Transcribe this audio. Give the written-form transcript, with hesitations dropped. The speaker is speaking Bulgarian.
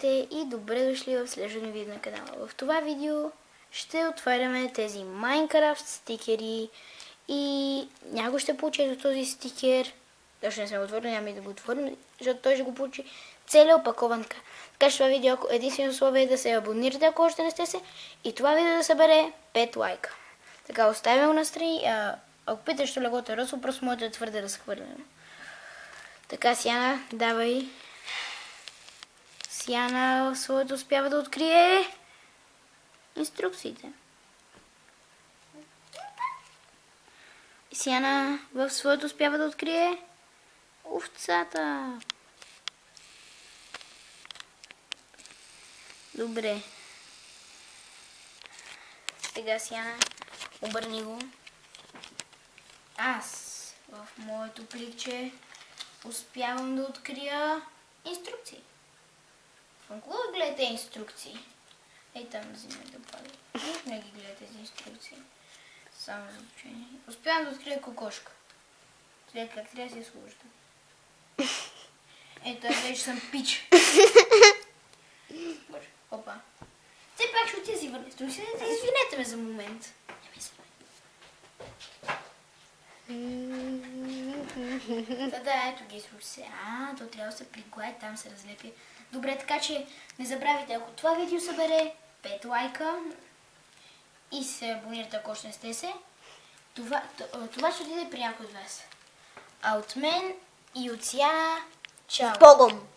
Здравейте и добре дошли в следващото видео на канала. В това видео ще отваряме тези Майнкрафт стикери и някой ще получи ето този стикер. Точно не сме го отворили, няма и да го отворим, защото той ще го получи целият опакован така. Така че това видео единствено условие е да се абонирате, ако още не сте се, и това видео да събере 5 лайка. Така, оставяме го настрани. Ако питаш, що легото е росло, просто моето е твърде разхвърлено. Така, Сяна, давай. Сяна в своето успява да открие инструкциите. Сяна в своето успява да открие овцата. Добре. Сега, Сяна, обърни го. Аз в моето пликче успявам да открия инструкции. Кога гледате инструкции? Ей там взимай да пада. Не ги гледате тези инструкции. Само за учение. Успявам да открия кокошка. След как трябва да си я служда. Ето, аз вече съм пич. Боже, опа. Все пак ще отида си върна инструкцията. Извинете ме за момент. Да, ето ги инструкции. То трябва да се пригледа, там се разлепи. Добре, така че не забравяйте, ако това видео събере 5 лайка и се абонирате, ако още не сте се, това ще отиде при някой от вас. А от мен и от Сяна, чао! Богом!